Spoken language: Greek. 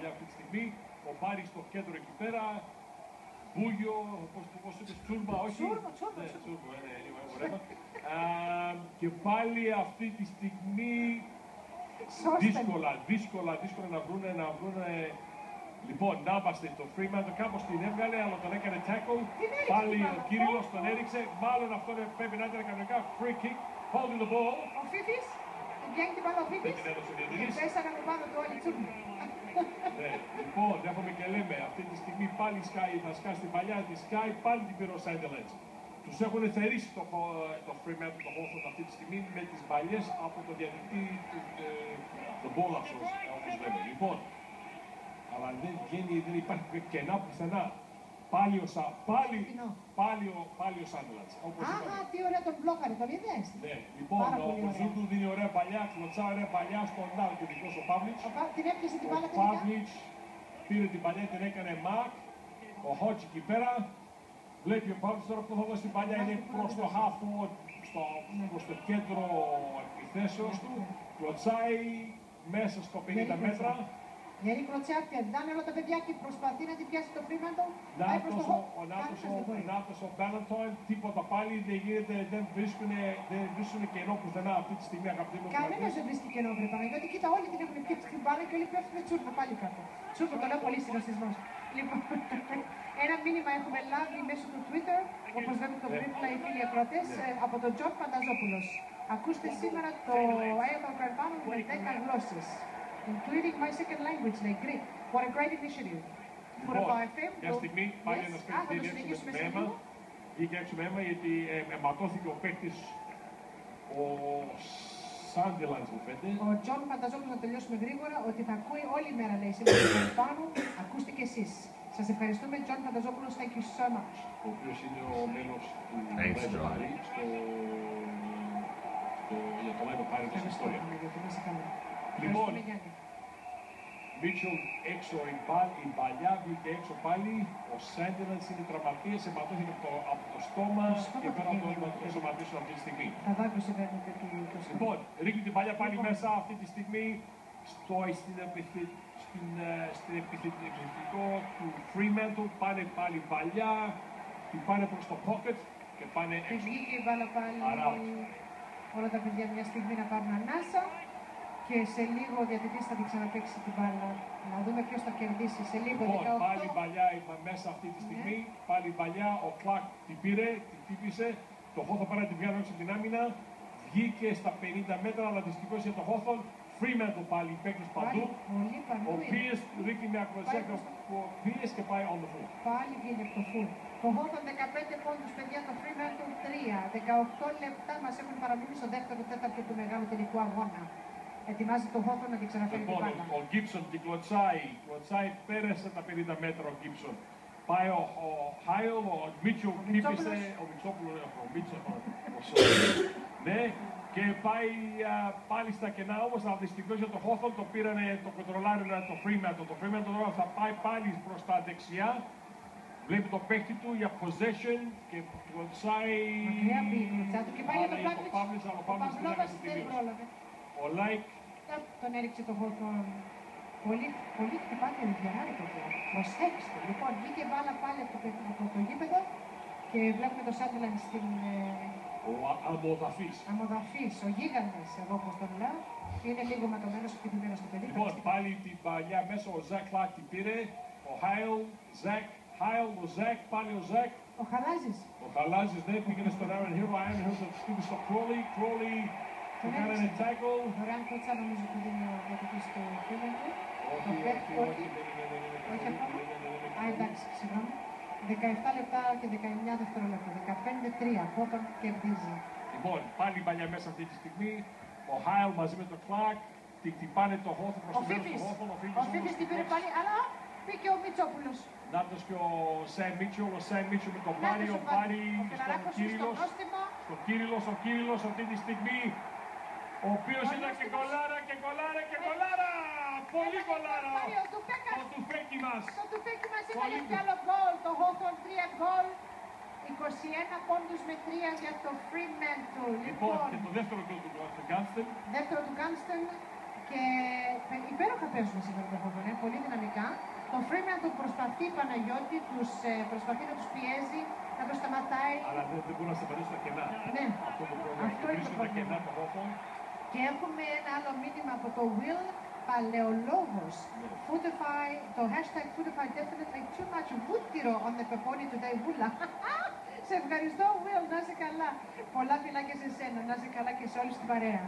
παλιά αυτή τη στιγμή. Ο Μπάρι στο κέντρο εκεί πέρα. Μπούγιο, πώς είπες, τσούρμα, όχι. Τσούρμα, ωραία. Και πάλι αυτή τη στιγμή δύσκολα να βρούνε. Λοιπόν, Νάβαστε το Fremantle κάπως την έβγαλε, αλλά τον έκανε tackle. Πάλι ο Κύριλλος τον έριξε. Μάλλον αυτό πρέπει να ήταν κανονικά free kick. Holding the ball. Ο Φίφης, την πιάνει την μπάλα ο Φίφης. Και πέσανε από πάνω του όλοι τσούρμα. Ναι, λοιπόν, έχουμε και λέμε, αυτή τη στιγμή πάλι θα σκάσει την παλιά τη Sky, πάλι την πήρε ο Sunderland. Τους έχουν θερήσει το Fremantle, το Hawthorn αυτή τη στιγμή με τις παλιές από το διαιτητή του Μπόλαξος, όπως λέμε. Λοιπόν, αλλά δεν υπάρχει κενά πουθενά. Πάλι ο Sunderland. Αχα, τι ωραία τον μπλόκαρε, τον είδες. Ναι, λοιπόν, ο Ζούτου δίνει ωραία παλιά, κλωτσά ωραία παλιά στον άλλο και δικός ο Παύλιτς. Την έπιασε την μπάλα τελικά. Ο Παύλιτς πήρε την παλιά, την έκανε Μακ. Ο Χότς εκεί πέρα. Βλέπει ο Παύλιτς τώρα που θα δώσει την παλιά, είναι προς το half forward, προς το κέντρο επιθέσεως του. Κλωτσάει μέσα στο 50 μέτρα. Γερή κλωτσιάρτια, δεν όλα τα παιδιά και προσπαθεί να την πιάσει το Fremantle. Ο Νάτος, ο Μπάλαντον, τίποτα πάλι δεν γίνεται, δεν βρίσκουν κενό πουθενά αυτή τη στιγμή, αγαπητοί μου. Κανένας δεν βρίσκει κενό, βρε Παναγιώτη, κοίτα όλοι την έχουν πιάσει την μπάλα και όλοι πέφτουν τσούρμα πάλι κάτω. Τσούρμα, το λέω πολύ συνωστισμός. Λοιπόν, ένα μήνυμα έχουμε λάβει μέσω του Twitter, όπως λέμε το Replay οι φίλοι ακροατές, από τον Τζον Πανταζόπουλος. Ακούστε σήμερα το AFL Grand Final με 10 γλώσσες. Including my second language, like Greek. What a great initiative. Μια στιγμή πάλι να συνεχίσουμε με αίμα. Βγήκε έξω με αίμα γιατί αιματώθηκε ο παίκτης ο Sunderland μου φαίνεται. Ο Τζον φανταζόμουν να τελειώσουμε γρήγορα ότι θα ακούει όλη η μέρα, λέει, σήμερα πάνω. Ακούστε και εσείς. Σας ευχαριστούμε, Τζον Φανταζόπουλος, thank you so much. Ο οποίος είναι ο μέλος του Λαϊβοπάρη για το Λαϊβοπάρη της ιστορίας. Λοιπόν, Μίτσελ έξω η παλιά, βγήκε έξω πάλι. Ο Σέντελαντς είναι τραυματίας, εμπατώθηκε από το στόμα και πέρα από το σωματίσιο αυτή τη στιγμή. Λοιπόν, ρίχνει την παλιά πάλι μέσα αυτή τη στιγμή στην επιθετικό του Fremantle. Πάνε πάλι παλιά, την πάνε προς το pocket και πάνε έξω. Βγήκε η μπάλα πάλι όλα τα παιδιά μια στιγμή να πάρουν ανάσα. Και σε λίγο ο διαιτητής θα την ξαναπαίξει την μπάλα. Να δούμε ποιος θα κερδίσει. Σε λίγο 18. Πάλι παλιά μέσα αυτή τη στιγμή. Πάλι παλιά ο Κλακ την πήρε, την χτύπησε. Το Hawthorn πάρει την βγάλει έξω την άμυνα. Βγήκε στα 50 μέτρα, αλλά δυστυχώς για το Hawthorn. Fremantle πάλι παίκτης παντού. Ο Πίες ρίχνει μια ακροσία και ο Πίες και πάει on the full. Πάλι βγαίνει από το full. Το Hawthorn 15 πόντους, παιδιά, το Fremantle 3. 18 λεπτά μας έχουν παραμείνει στο δεύτερο τέταρτο του μεγάλου τελικού αγώνα. Ετοιμάζει το Hawthorn να την ξαναφέρει την μπάλα. Ο Γκίψον την κλωτσάει, πέρασε τα 50 μέτρα ο Γκίψον. Πάει ο Χάιλ, ο Μίτσελ χτύπησε, ο Μίτσελ, ναι, και πάει πάλι στα κενά όμως, αλλά δυστυχώς για το Hawthorn το πήρανε, το κοντρολάρανε το Fremantle. Το Fremantle τώρα θα πάει πάλι προς τα δεξιά. Βλέπει το παίκτη του για possession και κλωτσάει. Μακριά πήγε του και πάει για τον Παύλιτς. Ο Παύλιτς δεν πρόλαβε. Ο Like τον έριξε το Hawthorn. Πολύ χτυπάται ο Λιβιανάρη παιδιά. Προσέξτε. Λοιπόν, βγήκε μπάλα πάλι από το γήπεδο και βλέπουμε το Sunderland στην... Ο Αμμοδαφής, ο γίγαντας, εγώ όπως τον λέω. Είναι λίγο ματωμένος και χτυπημένος στο παιδί. Λοιπόν, πάλι την παλιά μέσα ο Ζακ Κλακ την πήρε. Ο Χάιλ, ο Ζακ, πάλι ο Ζακ. Ο Χαλάζης. Ο Χαλάζης δεν πήγαινε στον Aaron Hill. Ο Aaron Hill θα χτύπησε στο Crowley. Του κάνανε tackle. Δωρεάν κότσα νομίζω που δίνει ο διαιτητής του Fremantle. Όχι ακόμα. Α, εντάξει, συγγνώμη. 17 λεπτά και 19 δευτερόλεπτα. 15-3. Hawthorn κερδίζει. Λοιπόν, πάλι η παλιά μέσα αυτή τη στιγμή. Ο Χάιλ μαζί με τον Κλακ. Την χτυπάνε το Hawthorn προς το μέρος του Hawthorn. Ο Φίφης την πήρε πάλι, αλλά πήγε ο Μιτσόπουλος. Νάτος και ο Σαμ Μίτσελ με τον Πάρη. Ο Πάρη στον Κύριλλος αυτή τη στιγμή. Ο οποίος ήταν και κολάρα. Πολύ κολάρα. Το τουφέκι μας. Το τουφέκι μας Πολύ είναι άλλο γκολ. Το Hawthorn 3 γκολ. 21 πόντους με 3 για το Fremantle. Λοιπόν, και το δεύτερο γκολ του Gunston. Δεύτερο του Gunston. Και υπέροχα παίζουν σήμερα το Hawthorne, πολύ δυναμικά. Το Fremantle προσπαθεί η Παναγιώτη, προσπαθεί να τους πιέζει, να τους σταματάει. Αλλά δεν μπορούν να σταματήσουν τα κενά. Ναι, Αυτό το πρόβλημα. αυτό είναι το τα κενά πρόβλημα. το Hawthorne. Και έχουμε ένα άλλο μήνυμα από το Will Παλαιολόγος. Foodify, το hashtag Foodify definitely too much βούτυρο on the peponi today, Βούλα. Σε ευχαριστώ, Will, να είσαι καλά. Πολλά φιλάκια σε σένα, να είσαι καλά και σε όλους την παρέα.